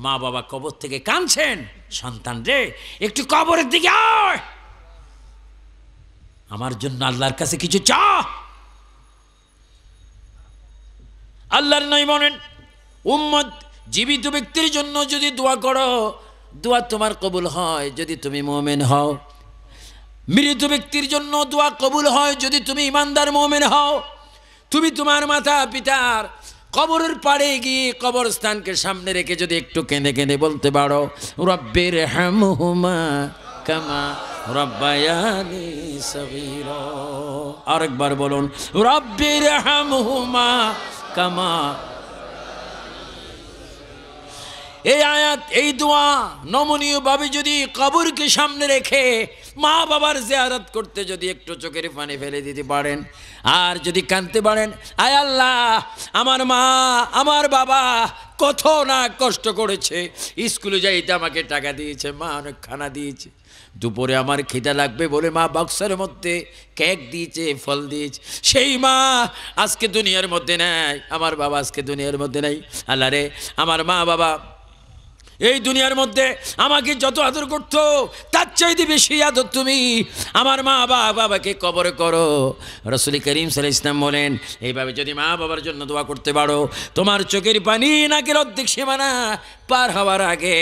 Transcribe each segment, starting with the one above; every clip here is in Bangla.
মা বাবা কবর থেকে কাঁদছেন, সন্তান রে একটু কবরের দিকে আয়, আমার জন্য আল্লাহর কাছে কিছু চা। আল্লাহর নবী বলেন, উম্মত জীবিত ব্যক্তির জন্য যদি দোয়া করো, দোয়া তোমার কবুল হয় যদি তুমি মুমিন হও। মৃত ব্যক্তির জন্য দোয়া কবুল হয় যদি তুমি ইমানদার মুমিন হও। তুমি তোমার মাতা পিতার কবরের পাড়ে গিয়ে কবরস্থানকে সামনে রেখে যদি একটু কেঁদে কেঁদে বলতে পারো, রব্বির হামহুমা কামা রব্বায়ানি সগীরা। আরেকবার বলুন, রব্বির হামহুমা কামা। এই আয়াত, এই দোয়া নমনীয়ভাবে যদি কবরকে সামনে রেখে মা বাবার জিয়ারত করতে যদি একটু চোখের পানি ফেলে দিতে পারেন, আর যদি কাঁদতে পারেন, আয় আল্লাহ আমার মা আমার বাবা কত না কষ্ট করেছে, স্কুলে যাইতে আমাকে টাকা দিয়েছে, মা অনেক খানা দিয়েছে, দুপুরে আমার খিদা লাগবে বলে মা বক্সের মধ্যে কেক দিয়েছে, ফল দিয়েছে, সেই মা আজকে দুনিয়ার মধ্যে নাই, আমার বাবা আজকে দুনিয়ার মধ্যে নাই। আল্লাহ রে, আমার মা বাবা এই দুনিয়ার মধ্যে আমাকে যত আদর করতো তার চাইতে বেশি আদর তুমি আমার মা বাবাকে কবরে করো। রাসূল করিম সাল্লাল্লাহু আলাইহি ওয়াসাল্লাম বলেন, এইভাবে যদি মা বাবার জন্য দোয়া করতে পারো, তোমার চোখের পানি নাকের অর্ধেক সীমানা পার হওয়ার আগে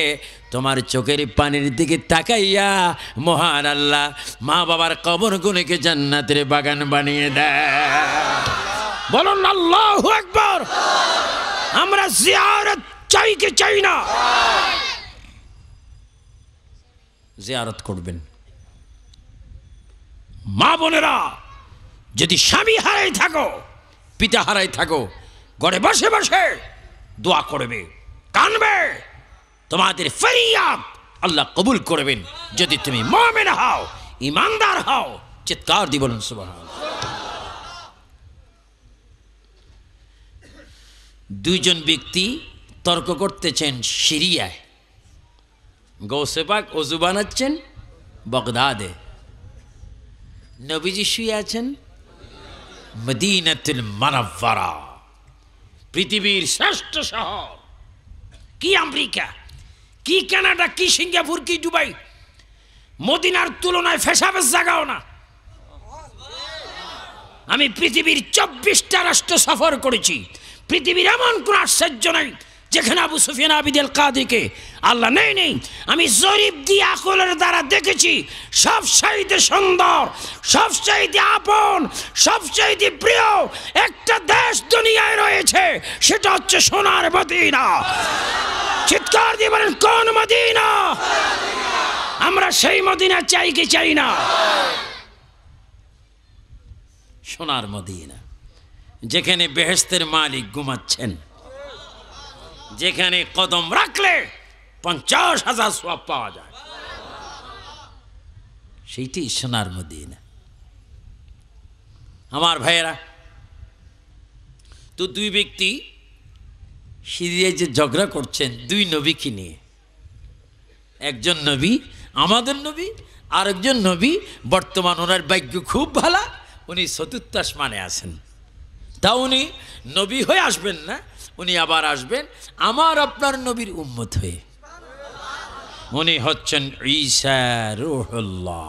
তোমার চোখের পানির দিকে তাকাইয়া মহান আল্লাহ মা বাবার কবরগুলোকে জান্নাতের বাগান বানিয়ে দেয়। বলুন আল্লাহু আকবার। আমরা জিয়ারত চাই কি চাই না? জিয়ারত করবেন। মা বোনেরা, যদি স্বামী হারাই থাকো, পিতা হারাই থাকো, ঘরে বসে বসে দোয়া করবে, কানবে, তোমাদের ফরিয়াদ আল্লাহ কবুল করবেন যদি তুমি মুমিন হও, ইমানদার হও। চিৎকার দিয়ে বলুন সুবহানাল্লাহ। দুইজন ব্যক্তি তর্ক করতেছেন সিরিয়ায়, গৌসে পাক ওযু বানাচ্ছেন বাগদাদে, নবীজি শুয়ে আছেন মদিনাতুল মুনাওয়ারা, পৃথিবীর শ্রেষ্ঠ শহর। কি আমেরিকা, কি কানাডা, কি সিঙ্গাপুর, কি দুবাই, মদিনার তুলনায় ফেসাবের জায়গাও না। আমি পৃথিবীর 24টা রাষ্ট্র সফর করেছি, পৃথিবীর এমন কোন আশ্চর্য নাই যেখানে আবু সুফিয়ান আবিদুল কাদিকে আল্লাহ নেই। আমি জরিপ দিয়ে আকলের দ্বারা দেখেছি, সবচাইতে সুন্দর, সবচাইতে আপন, সবচাইতে প্রিয় একটা দেশ দুনিয়ায় রয়েছে, সেটা হচ্ছে সোনার মদিনা। চিৎকার দিয়ে বলেন, কোন মদিনা? আমরা সেই মদিনা চাই কি চাই না? সোনার মদিনা, যেখানে বেহেশতের মালিক ঘুমাচ্ছেন, যেখানে কদম রাখলে 50,000 সওয়াব পাওয়া যায়, সেইটি সোনার মদিনা। আমার ভাইয়েরা, তো দুই ব্যক্তি সিরিয়ায় যে ঝগড়া করছেন দুই নবীকে নিয়ে, একজন নবী আমাদের নবী, আরেকজন নবী বর্তমান ওনার ভাগ্য খুব ভালো, উনি চতুর্থ আসমানে আছেন। তা উনি নবী হয়ে আসবেন না, উনি আবার আসবেন আমার আপনার নবীর উম্মত হয়ে। উনি হচ্ছেন ঈসা রূহুল্লাহ।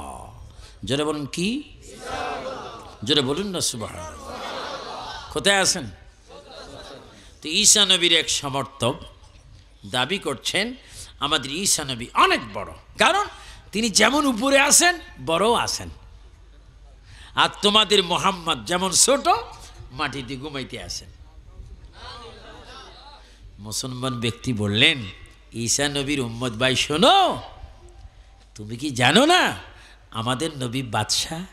জোরে বলুন কি? জোরে বলুন না সুবহানাল্লাহ। কোথায় আছেন? তো ঈসা নবীর এক সমর্থক দাবি করছেন আমাদের ঈসা নবী অনেক বড়, কারণ তিনি যেমন উপরে আছেন বড় আছেন, আর তোমাদের মুহাম্মদ যেমন ছোট মাটিতে ঘুমাইতে আছেন। মুসলমান ব্যক্তি বললেন, ঈসা নবীর উম্মত ভাই শোনো, তুমি কি জানো না আমাদের নবী বাদশাহ?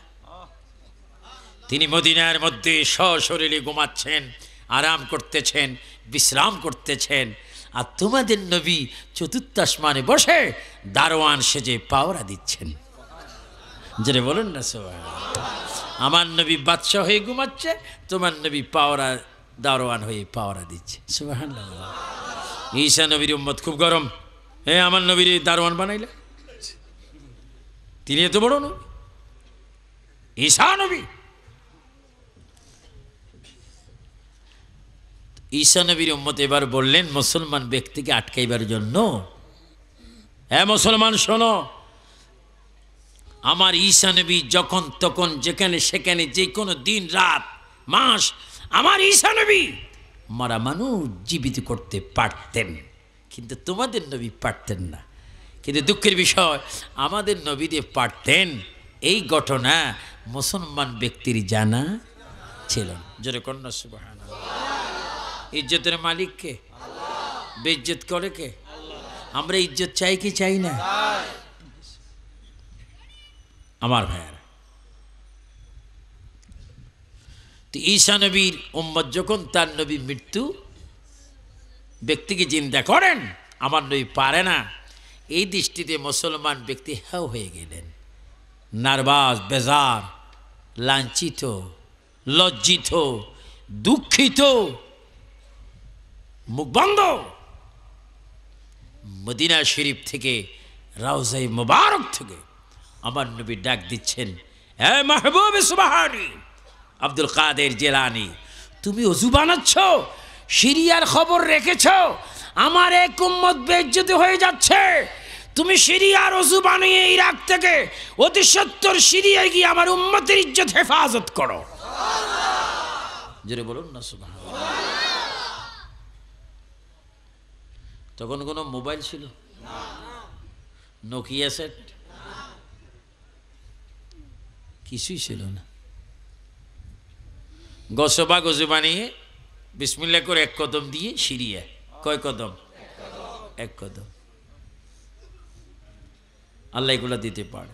তিনি মদিনার মধ্যে সশরীরে ঘুমাচ্ছেন, আরাম করতেছেন, বিশ্রাম করতেছেন, আর তোমাদের নবী চতুর্থ আসমানে বসে দারোয়ান সেজে পাওরা দিচ্ছেন। যেটা বলুন না সুবহানাল্লাহ। আমার নবী বাদশাহ হয়ে ঘুমাচ্ছে, তোমার নবী পাওরা দারোয়ান হয়ে পাওরা দিচ্ছে। সুবহানাল্লাহ। ঈসা নবীর উম্মত খুব গরম, আমার নবীর দারোয়ান বানাইলে, তিনি এত বড় নবী, ঈসা নবী। ঈসা নবীর উম্মত এবার বললেন মুসলমান ব্যক্তিকে আটকাইবার জন্য, হ্যাঁ মুসলমান শোনো, আমার ঈসা নবী যখন তখন যেখানে সেখানে যে কোনো দিন রাত মাস আমার ঈসা নবী মারা মানুষ জীবিত করতে পারতেন, কিন্তু তোমাদের নবী পারতেন না। কিন্তু দুঃখের বিষয় আমাদের নবী দিয়ে পারতেন, এই ঘটনা মুসলমান ব্যক্তির জানা ছিল না। জোরে কন্যা সুবহানাল্লাহ। ইজ্জতের মালিক কে? বেইজ্জত করে কে? আমরা ইজ্জত চাই কি চাই না? আমার ভাইয়ারা, তো ঈসা নবীর উম্মত যখন তার নবী মৃত্যু ব্যক্তিকে চিন্তা করেন আমার নবী পারে না, এই দৃষ্টিতে মুসলমান ব্যক্তি হাও হয়ে গেলেন, নার্ভাস, বেজার, লাঞ্ছিত, লজ্জিত, দুঃখিত, মুখ বন্ধ। মদিনা শরীফ থেকে রাউজায়ে মুবারক থেকে আমার নবী ডাক দিচ্ছেন, হে মাহবুব সুবহানী আব্দুল কাদের জিলানী, তুমি ওযু বানাচ্ছ, সিরিয়ার খবর রেখেছ, আমার এক উম্মত বেইজ্জত হয়ে যাচ্ছে, তুমি সিরিয়ার ওযু বানিয়ে ইরাক থেকে অতি সত্বর সিরিয়ায় গিয়ে আমার উম্মতের ইজ্জত হেফাজত করো। জোরে বলুন না সুবহানাল্লাহ। তখন কোনো মোবাইল ছিল না, নোকিয়া সেট কিছুই ছিল না। গসবা গজু বানিয়ে বিসমিল্লাহ করে এক কদম দিয়ে সিরিয়া, কয় কদম? এক কদম। আল্লাহ এগুলা দিতে পারে।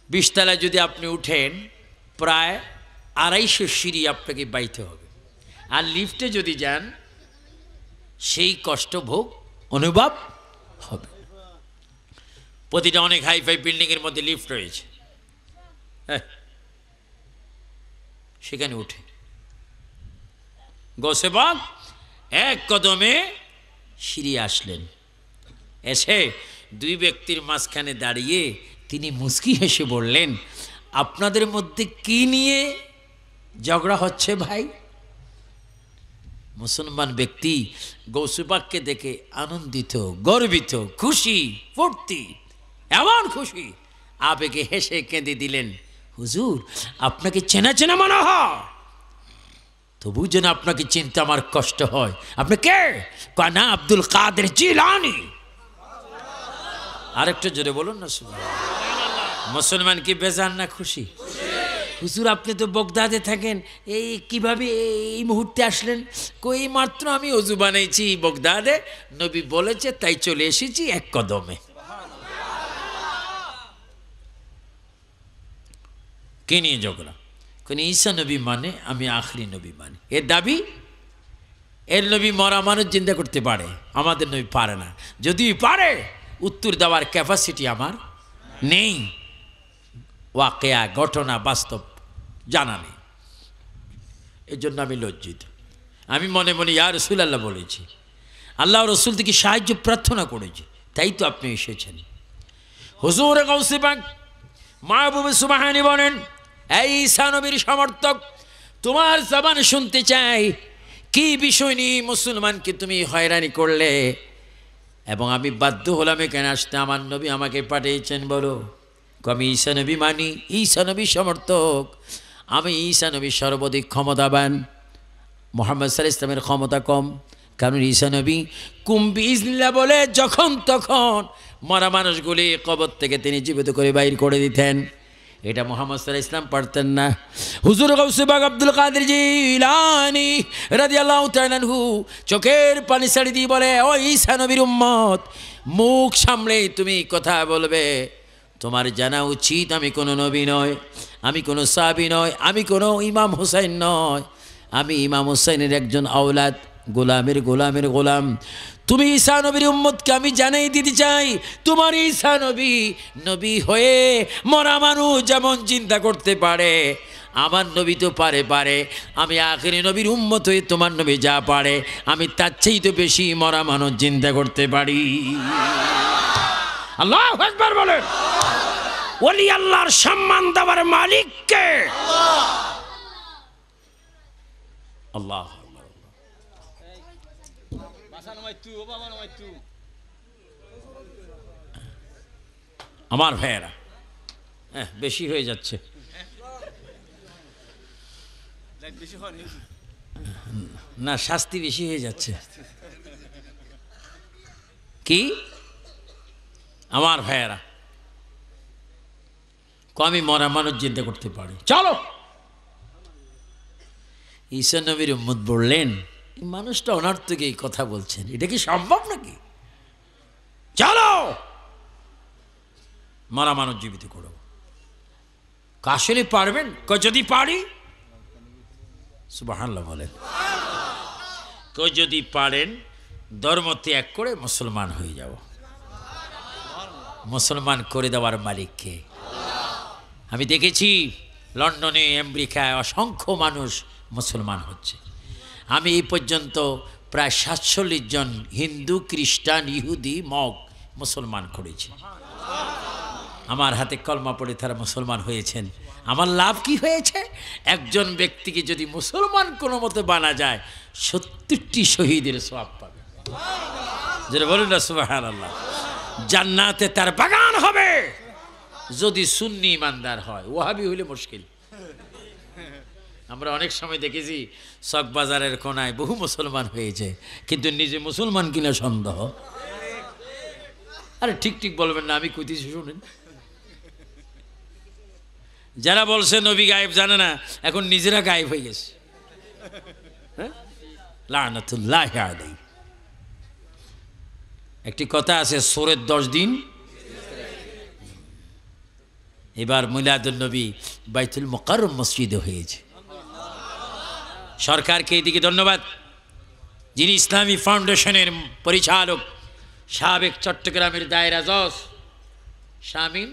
20 তলায় যদি আপনি উঠেন প্রায় 250 সিঁড়ি আপনাকে বাইতে হবে, আর লিফটে যদি যান সেই কষ্ট ভোগ অনুভব হবে। প্রতিটা অনেক হাইফাই বিল্ডিংয়ের মধ্যে লিফট রয়েছে, সেখানে উঠে গসেবাগ এক কদমে সিঁড়ি আসলেন, এসে 2 ব্যক্তির মাঝখানে দাঁড়িয়ে তিনি মুস্কি হেসে বললেন, আপনাদের মধ্যে কি নিয়ে ঝগড়া হচ্ছে ভাই? মুসলমান ব্যক্তি গৌসুপাককে দেখে আনন্দিত, গর্বিত, খুশি, ফুর্তি, এমন খুশি আবেগে হেসে কেঁদে দিলেন, হুজুর আপনাকে চেনা চেনা মনে হয়, তবু যেন আপনাকে চিনতে আমার কষ্ট হয়। আপনি কে? না আব্দুল কাদের জিলানী। আরেকটু জোরে বলুন না। মুসলমান কি বেজান না খুশি? হুজুর আপনি তো বগদাদে থাকেন, এই কিভাবে এই মুহূর্তে আসলেন? কই মাত্র আমি ওযু বানাইছি বগদাদে, নবী বলেছে তাই চলে এসেছি এক কদমে। কে নিয়ে ঝগড়া? কোন ঈসা নবী মানে আমি আখরি নবী মানি, এর দাবি। এর নবী মরা মানুষ জিন্দা করতে পারে, আমাদের নবী পারে না। যদি পারে উত্তর দেওয়ার ক্যাপাসিটি আমার নেই, ওয়াকিয়া ঘটনা বাস্তব জানা নেই, এর জন্য আমি লজ্জিত। আমি মনে মনে ইয়া রাসূলুল্লাহ বলেছি, আল্লাহ রসুল থেকে সাহায্য প্রার্থনা করেছি, তাই তো আপনি এসেছেন। হুজুর গাউসে পাক মাহবুব সুবহানী বলেন, এই ঈসা নবীর সমর্থক, তোমার জবান শুনতে চাই, কি বিষয় নিয়ে মুসলমানকে তুমি হয়রানি করলে এবং আমি বাধ্য হলাম এখানে আসতে, আমার নবী আমাকে পাঠিয়েছেন, বলো। আমি ঈসা নবী মানি, ঈসা নবী সমর্থক, আমি ঈসা নবী সর্বাধিক ক্ষমতাবান, মুহাম্মদ সাল্লাল্লাহু আলাইহি ওয়াসাল্লামের ক্ষমতা কম, কারণ ঈসা নবী কুম্বি ইজনিল্লাহ বলে যখন তখন মরা মানুষগুলি কবর থেকে তিনি জীবিত করে বাইর করে দিতেন, এটা মুহাম্মদ সাল্লাল্লাহু আলাইহি ওয়াসাল্লাম পারতেন না। হুজুর গাউসে পাক আব্দুল কাদের জিলানী রাদিয়াল্লাহু তাআলা আনহু চোখের পানি ছাড়ি দিয়ে বলে, ও ঈসা নবীর উম্মত, মুখ সামলে তুমি কথা বলবে। তোমার জানা উচিত আমি কোনো নবী নয়, আমি কোনো সাহাবী নয়, আমি কোনো ইমাম হুসাইন নয়, আমি ইমাম হুসাইনের একজন আওলাদ, গোলামের গোলামের গোলাম। তুমি ঈসা নবীর উম্মতকে আমি জানাই দিতে চাই, তোমার ঈসা নবী নবী হয়ে মরা মানুষ যেমন চিন্তা করতে পারে, আমার নবী তো পারে। আমি আখিরি নবীর উম্মত হয়ে তোমার নবী যা পারে, আমি তার চেয়ে তো বেশি মরা মানুষ চিন্তা করতে পারি। আল্লাহু আকবার বলেন। ওলি আল্লাহর সম্মান দেওয়ার মালিক কে? আল্লাহ। আমার ভাইয়েরা, হ্যাঁ বেশি হয়ে যাচ্ছে। না, শাস্তি বেশি হয়ে যাচ্ছে। কি আমার ভাইয়েরা, আমি মরা মানুষ চিন্তা করতে পারি, চলো। ঈসা নবীর উম্মত বললেন, এই মানুষটা অনার্থক এই কথা বলছেন, এটা কি সম্ভব নাকি? চলো মরা মানুষ জীবিত করো। আসলে পারবেন? যদি পারি, সুবহানাল্লাহ বলেন। যদি পারেন ধর্ম ত্যাগ করে মুসলমান হয়ে যাও। মুসলমান করে দেওয়ার মালিককে আমি দেখেছি। লন্ডনে, আমেরিকায় অসংখ্য মানুষ মুসলমান হচ্ছে। আমি এই পর্যন্ত প্রায় ৪৭ জন হিন্দু, খ্রিস্টান, ইহুদি, মগ মুসলমান করেছি। আমার হাতে কলমা পড়ে তারা মুসলমান হয়েছেন। আমার লাভ কি হয়েছে? একজন ব্যক্তিকে যদি মুসলমান কোনো মতে বানা যায়, ৭০টি শহীদের সওয়াব পাবে। যেটা বলেন না সুবহানাল্লাহ। জান্নাতে তার বাগান হবে যদি সুন্নি ইমানদার হয়। ওয়াহাবি হইলে মুশকিল। আমরা অনেক সময় দেখেছি চকবাজারের কোনায় বহু মুসলমান হয়েছে, কিন্তু নিজে মুসলমান কিনা সন্দেহ। আরে ঠিক ঠিক বলবেন না, আমি কইতেছি শুনেন। যারা বলছে নবী গায়েব জানে না, এখন নিজেরা গায়েব হয়ে গেছে। লানাতুল্লাহ আলাইহি। একটি কথা আছে, সোরের 10 দিন। এবার মিলাদুন নবী বাইতুল মুকাররম মসজিদে হয়েছে। সরকারকে এদিকে ধন্যবাদ, যিনি ইসলামী ফাউন্ডেশনের পরিচালক, সাবেক চট্টগ্রামের দায়রা জজ শামীম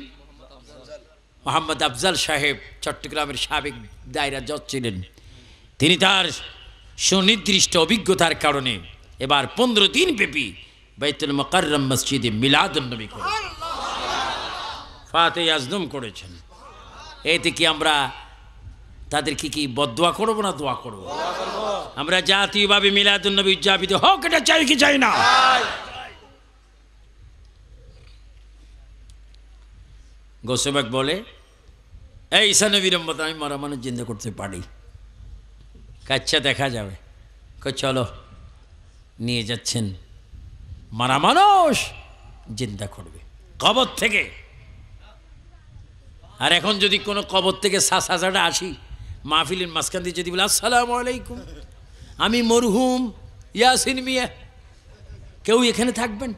মোহাম্মদ আফজাল সাহেব চট্টগ্রামের সাবেক দায়রা জজ ছিলেন। তিনি তার সুনির্দিষ্ট অভিজ্ঞতার কারণে এবার 15 দিন ব্যাপী বাইতুল মুকাররম মসজিদে মিলাদুন নবী করেছেন, ফাতিহা আজম করেছেন। এতে কি আমরা তাদেরকে কি বদদোয়া করবো না দোয়া করবো? আমরা জাতীয়ভাবে মিলাদুন নবী উদযাপিত হোক, এটা চাই কি চাই না? গোসবাক বলে, এই ঈসা নবীর উম্মত, আমি মরা মানুষ জিন্দা করতে পারি। কাচ্চা দেখা যাবে। চলো, নিয়ে যাচ্ছেন। মরা মানুষ জিন্দা করবে কবর থেকে। আর এখন যদি কোনো কবর থেকে সাসাটা আসি, মাহফিলের মাঝখান দিয়ে যদি বলে, আসসালামু আলাইকুম, আমি মরহুম ইয়াসিন মিয়া, কেউ এখানে থাকবেন?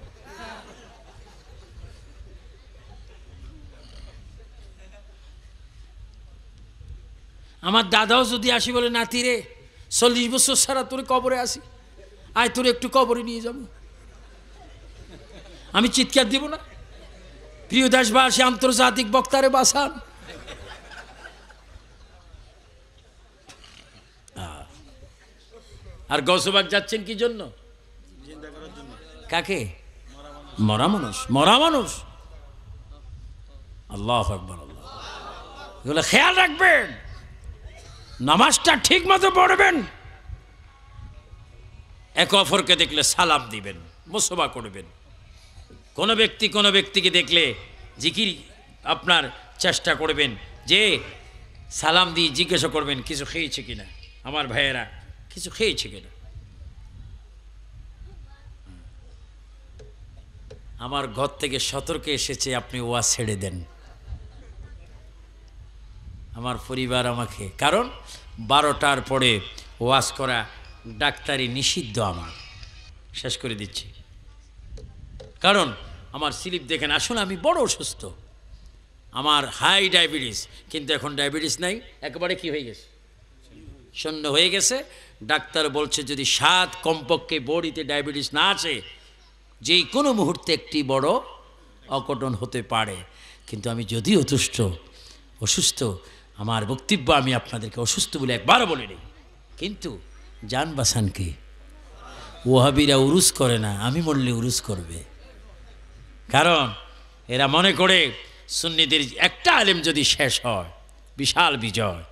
আমার দাদাও যদি আসি বলে, নাতি রে 40 বছর সারা তোর কবরে আসি, আয় তোর একটু কবরে নিয়ে যাব, আমি চিৎকার দিব না? প্রিয় দেশবাসী, আন্তর্জাতিক বক্তারে বাসান। আর গৌসবাগ যাচ্ছেন কি জন্য? কাকে? মরা মানুষ। মরা মানুষ। আল্লাহু আকবার। আল্লাহ, এগুলো খেয়াল রাখবেন। নামাজটা ঠিক মতো পড়বেন। একে অপরকে দেখলে সালাম দিবেন, মুসবা করবেন। কোনো ব্যক্তিকে দেখলে জিকির আপনার চেষ্টা করবেন, যে সালাম দিয়ে জিজ্ঞাসা করবেন কিছু খেয়েছে কিনা, আমার ভাইয়েরা কিছু খেয়েছে কিনা। আমার ঘর থেকে সতর্ক এসেছে, আপনি ওয়াজ ছেড়ে দেন। আমার পরিবার আমাকে, কারণ 12টার পরে ওয়াজ করা ডাক্তারি নিষিদ্ধ। আমার শেষ করে দিচ্ছি, কারণ আমার স্লিপ দেখেন। আসলে আমি বড় অসুস্থ, আমার হাই ডায়াবেটিস, কিন্তু এখন ডায়াবেটিস নাই, একেবারে কি হয়ে গেছে, শূন্য হয়ে গেছে। ডাক্তার বলছে যদি 7 কমপক্ষে বডিতে ডায়াবেটিস না আছে, যেই কোনো মুহূর্তে একটি বড় অঘটন হতে পারে। কিন্তু আমি যদিও অসুস্থ, আমার বক্তব্য আমি আপনাদেরকে অসুস্থ বলে একবারও বলিনি, কিন্তু জান বাসানকে ওয়াহাবিরা উরুস করে না, আমি মরলে উরুস করবে। কারণ এরা মনে করে সুন্নিদের একটা আলেম যদি শেষ হয়, বিশাল বিজয়।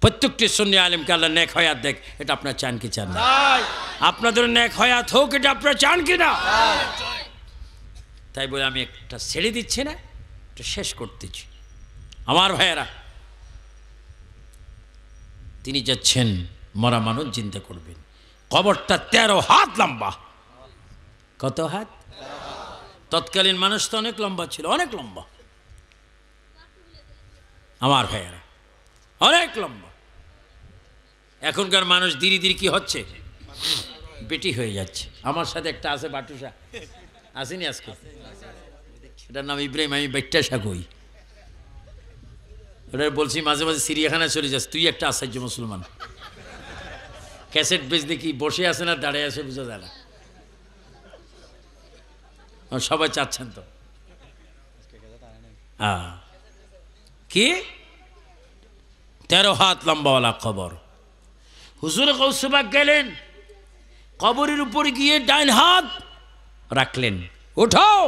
প্রত্যেকটি সুন্নি আলেমকে আল্লাহ নেক হায়াত দেখ, এটা আপনার চান কি চান না? আপনাদের নেক হায়াত হোক, এটা আপনারা চান কি না? তাই বলে আমি একটা ছেড়ে দিচ্ছি না, এটা শেষ করতেছি। আমার ভাইয়েরা, তিনি যাচ্ছেন, মরা মানুষ চিন্তা করবেন, কবরটা 13 হাত লম্বা। কত হাত? তৎকালীন মানুষ তো অনেক লম্বা ছিল, অনেক লম্বা। আমার ভাইয়েরা, অনেক লম্বা। এখনকার মানুষ ধীরে ধীরে কি হচ্ছে, বেটি হয়ে যাচ্ছে। আমার সাথে একটা আছে বাটুসা, আসেনি আজকে, এটার নাম ইব্রাহিম, আমি বেট্টাসা কই। ওটা বলছি মাঝে মাঝে চিড়িয়াখানায় চলে যাস, তুই একটা আশ্চর্য মুসলমান। ক্যাসেট বেচ দেখি বসে আছে না দাঁড়িয়ে আছে বুঝা যায় না। সবাই চাচ্ছেন তো কি 13 হাত লম্বাওয়ালা কবর। হুজুর গৌসে পাক গেলেন, কবরের উপরে গিয়ে ডাইন হাত রাখলেন, উঠাও।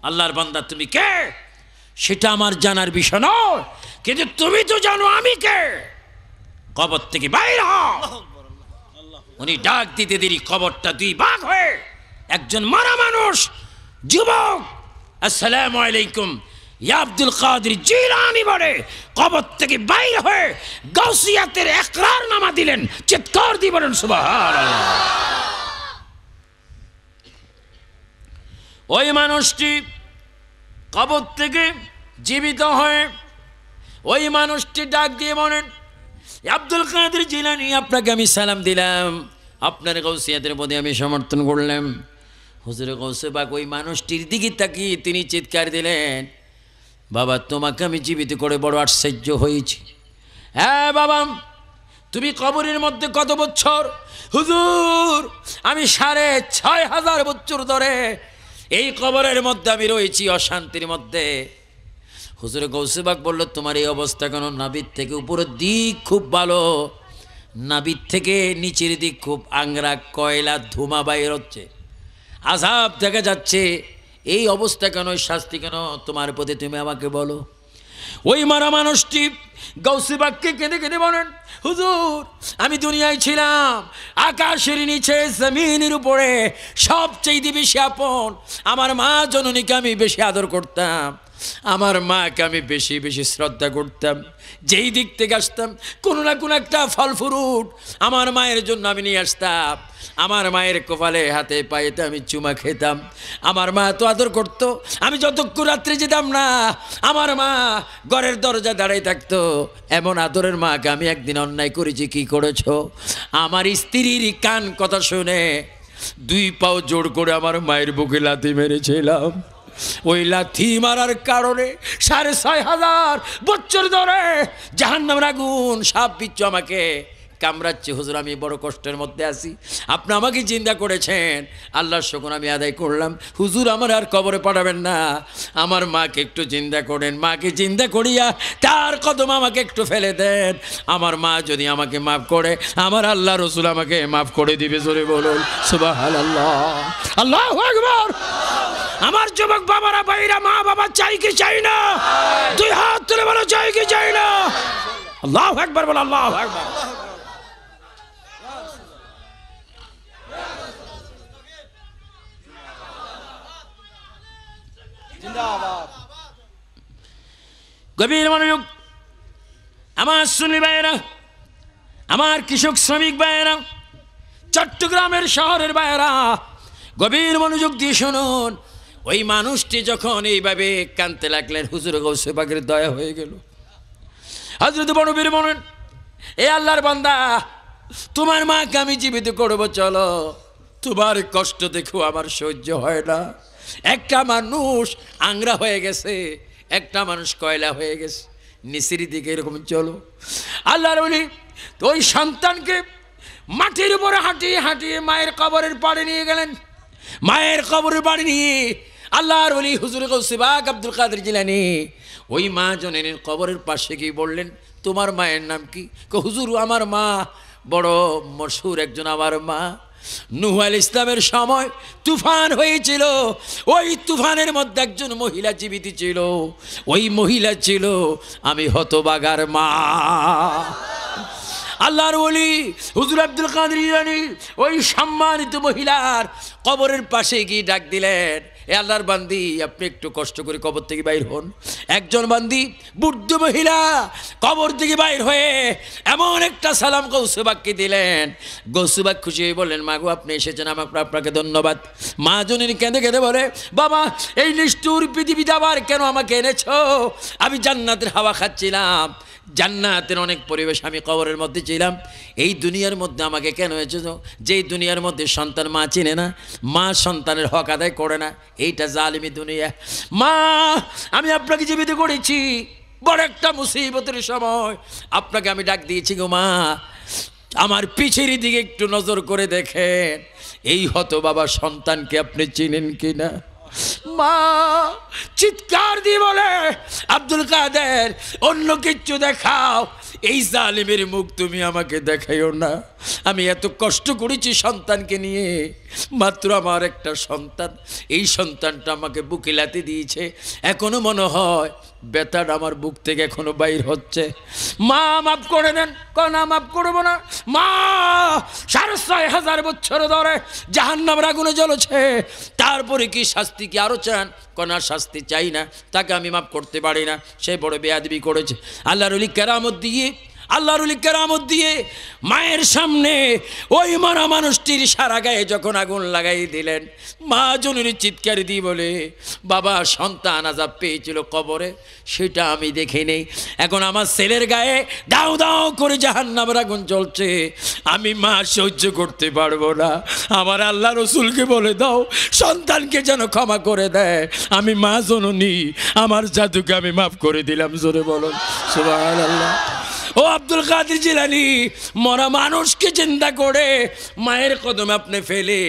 আল্লাহর বান্দা, তুমি কে সেটা আমার জানার বিষয় নয়, কিন্তু তুমি তো জানো আমি কে। কবর থেকে বাইর হও। উনি ডাক দিতে দেরি কবরটা 2 ভাগ হয়ে একজন মারা মানুষ, যুবক, আসসালামু আলাইকুম ইয়া আব্দুল কাদের জিলানী বলে কবর থেকে বাইর হয়ে গাউসিয়াতের ইকরার নামা দিলেন। চিৎকার দিয়ে বলেন সুবহানাল্লাহ। ওই মানুষটি কবর থেকে জীবিত হয়ে ওই মানুষটি ডাক দিয়ে বলেন, আব্দুল কাদের জিলানী, আপনাকে আমি সালাম দিলাম, আপনার গাউসিয়াতের প্রতি আমি সমর্থন করলাম। হুজুর গৌসে পাক ওই মানুষটির দিকে তাকিয়ে তিনি চিৎকার দিলেন, বাবা, তোমাকে আমি জীবিত করে বড় আশ্চর্য হয়েছি। হ্যাঁ বাবা, তুমি কবরের মধ্যে কত বছর? হুজুর, আমি 6500 বছর ধরে এই কবরের মধ্যে আমি রয়েছি, অশান্তির মধ্যে। হুজুর গৌসে পাক বলল, তোমার এই অবস্থা কেন? নাভির থেকে উপরের দিক খুব ভালো, নাভির থেকে নিচের দিক খুব আংরা, কয়লা, ধুমা বাইর হচ্ছে, আযাব দেখা যাচ্ছে। এই অবস্থা কেন, শাস্তি কেন তোমার প্রতি, তুমি আমাকে বলো। ওই মারা মানুষটি গৌসে পাককে কেঁদে কেঁদে বলেন, হুজুর, আমি দুনিয়ায় ছিলাম আকাশের নিচে, জমিনের উপরে সবচেয়ে বেশি আপন আমার মা জননীকে আমি বেশি আদর করতাম, আমার মাকে আমি বেশি বেশি শ্রদ্ধা করতাম। যেই দিক থেকে আসতাম কোনো না কোনো একটা ফল ফ্রুট আমার মায়ের জন্য আমি নিয়ে আসতাম। আমার মায়ের কপালে হাতে পায়েতে আমি চুমা খেতাম। আমার মা তো আদর করতো। আমি যতক্ষণ রাত্রে যেতাম না, আমার মা ঘরের দরজা দাঁড়িয়ে থাকতো। এমন আদরের মাকে আমি একদিন অন্যায় করেছি। কি করেছো? আমার স্ত্রীর কান কথা শুনে 2 পাও জোর করে আমার মায়ের বুকে লাথি মেরেছিলাম। ওই লাথি মারার কারণে 6500 বছর ধরে জাহান্নামের আগুন সাপ বিচ্ছু আমাকে কামড়াচ্ছে। হুজুর, আমি বড় কষ্টের মধ্যে আছি, আপনি আমাকে চিন্তা করেছেন, আল্লাহর শুকর আমি আদায় করলাম। হুজুর, আমার আর কবরে পাঠাবেন না, আমার মাকে একটু চিন্তা করেন। মাকে চিন্তা করিয়া তার কদম আমাকে একটু ফেলে দেন। আমার মা যদি আমাকে মাফ করে, আমার আল্লাহ রসুল আমাকে মাফ করে দিবে। জোরে বলুন সুবহানাল্লাহ, আল্লাহু আকবার। আমার যুবক বাবারা, ভাইরা, মা বাবা চাই কি চাই না? 2 হাত তুলে বলো, চাই কি চাই না? আল্লাহু আকবার বলো, আল্লাহু আকবার। গভীর মনোযোগ আমার সুন্নি ভাইয়েরা, আমার কৃষক শ্রমিক ভাইয়েরা, চট্টগ্রামের শহরের ভাইয়েরা, গভীর মনোযোগ দিয়ে শুনুন। ওই মানুষটি যখন এইভাবে কাঁদতে লাগলেন, হুজুর গৌসে পাকের দয়া হয়ে গেল। হযরত বড়বীর বলেন, এ আল্লাহর বান্দা, তোমার মাকে আমি জীবিত করবো, চলো। তোমার কষ্ট দেখো আমার সহ্য হয় না। একটা মানুষ আংরা হয়ে গেছে, একটা মানুষ কয়লা হয়ে গেছে, নিচের দিকে এরকম চলো। আল্লাহর ওলি তো ওই সন্তানকে মাটির উপরে হাঁটিয়ে হাঁটিয়ে মায়ের কবরের পাড়ে নিয়ে গেলেন। মায়ের কবরের পাড়ে নিয়ে আল্লাহর ওলি হুজুর গৌসে পাক আব্দুল কাদের জিলানী ওই মা জননীর কবরের পাশে গিয়ে বললেন, তোমার মায়ের নাম কি? হুজুর, আমার মা বড় মশহুর একজন, আমার মা নূহ আলাইহিস সালামের সময় তুফান হয়েছিল, ওই তুফানের মধ্যে একজন মহিলা জীবিত ছিল, ওই মহিলা ছিল আমি হতবাগার মা। আল্লাহর ওলি হুজুর আব্দুল কাদের জিলানী ওই সম্মানিত মহিলার কবরের পাশে গিয়ে ডাক দিলেন, এ আল্লাহর বান্দি, আপনি একটু কষ্ট করে কবর থেকে বাইর হন। একজন বান্দি বুদ্ধ মহিলা কবর থেকে বাইর হয়ে এমন একটা সালাম গৌসবাককে দিলেন। গৌসবাক খুশি হয়ে বললেন, মা গো, আপনি এসেছেন, আপনাকে ধন্যবাদ। মা জনের কেঁদে কেঁদে বলে, বাবা, এই নিষ্ঠুর পৃথিবীতে আবার কেন আমাকে এনেছো? আমি জান্নাতের হাওয়া খাচ্ছিলাম, জান্নাতের অনেক পরিবেশ, আমি কবরের মধ্যে ছিলাম। এই দুনিয়ার মধ্যে আমাকে কেন এনেছো? যেই দুনিয়ার মধ্যে সন্তান মা চিনে না, মা সন্তানের হক আদায় করে না, এইটা জালিমি দুনিয়া। মা, আমি আপনাকে জীবিত করেছি, বড় একটা মুসিবতের সময় আপনাকে আমি ডাক দিয়েছি গো মা, আমার পিছের দিকে একটু নজর করে দেখেন, এই হতবাবা সন্তানকে আপনি চিনেন কিনা? মা চিৎকার দিয়ে বলে, আব্দুল কাদের, অন্য কিচ্ছু দেখাও, এই জালিমের মুখ তুমি আমাকে দেখাইও না। আমি এত কষ্ট করেছি সন্তানকে নিয়ে, মাত্র আমার একটা সন্তান, এই সন্তানটা আমাকে বুকে লাথি দিয়েছে, এখনো মনে হয় ব্যথাটা আমার বুক থেকে এখনো বাইর হচ্ছে। মা মাফ করে দেন। না, মাফ করবো না মা, 6,500 বছর ধরে জাহান্নামের আগুনে জ্বলেছে, তারপরে কি শাস্তি কি আরো চান? না, শাস্তি চাই না, তাকে আমি মাফ করতে পারি না, সে বড় বেয়াদবি করেছে। আল্লাহর ওলি কেরামত দিয়ে মায়ের সামনে ওই মরা মানুষটির সারা গায়ে যখন আগুন লাগাই দিলেন, মা জনের চিৎকার দিয়ে বলে, বাবা, সন্তান আযাব পেয়েছিল কবরে, সেটা আমি দেখি নেই, এখন আমার ছেলের গায়ে দাও দাও করে জাহান্নামের আগুন জ্বলছে, আমি মা সহ্য করতে পারবো না, আমার আল্লাহ রসুলকে বলে দাও সন্তানকে যেন ক্ষমা করে দেয়, আমি মা জননী, আমার জাদুকে আমি মাফ করে দিলাম। জোরে বলুন সুবহানাল্লাহ। ও আব্দুল কাদের জিলানী, মরা মানুষকে চিন্তা করে মায়ের কদমে আপনি ফেলে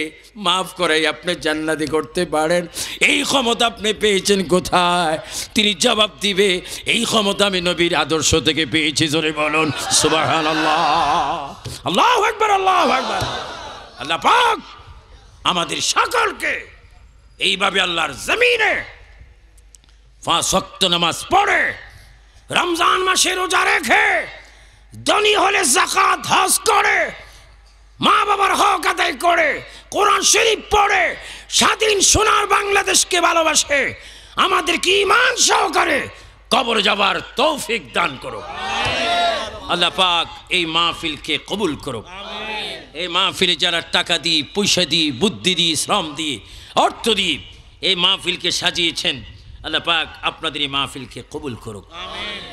মাফ করে আপনি জান্নাতি করতে পারেন, এই ক্ষমতা আপনি পেয়েছেন কোথায়? তিনি জবাব দিবে, এই ক্ষমতা আমি নবীর আদর্শ থেকে পেয়েছি। জোরে বলুন সুবহানাল্লাহ। আল্লাহু আকবার, আল্লাহু আকবার। আল্লাহ পাক আমাদের সকলকে এইভাবে আল্লাহর জমিনে 5 ওয়াক্ত নামাজ পড়ে, রমজান মাসে রোজা রেখে, ধনী হলে যাকাত হজ করে, মা বাবার হক আদায় করে, কোরআন শরীফ পড়ে, স্বাধীন সোনার বাংলাদেশকে ভালোবাসে, আমাদেরকে ঈমান সহকারে কবরে যাবার তৌফিক দান করো। আল্লাহ পাক এই মাহফিলকে কবুল করো। এই মাহফিলে যারা টাকা দিয়ে, পয়সা দিয়ে, বুদ্ধি দিয়ে, শ্রম দিয়ে, অর্থ দিয়ে এই মাহফিলকে সাজিয়েছেন, আল্লাহ পাক আপনাদের এই মাহফিলকে কবুল করুক।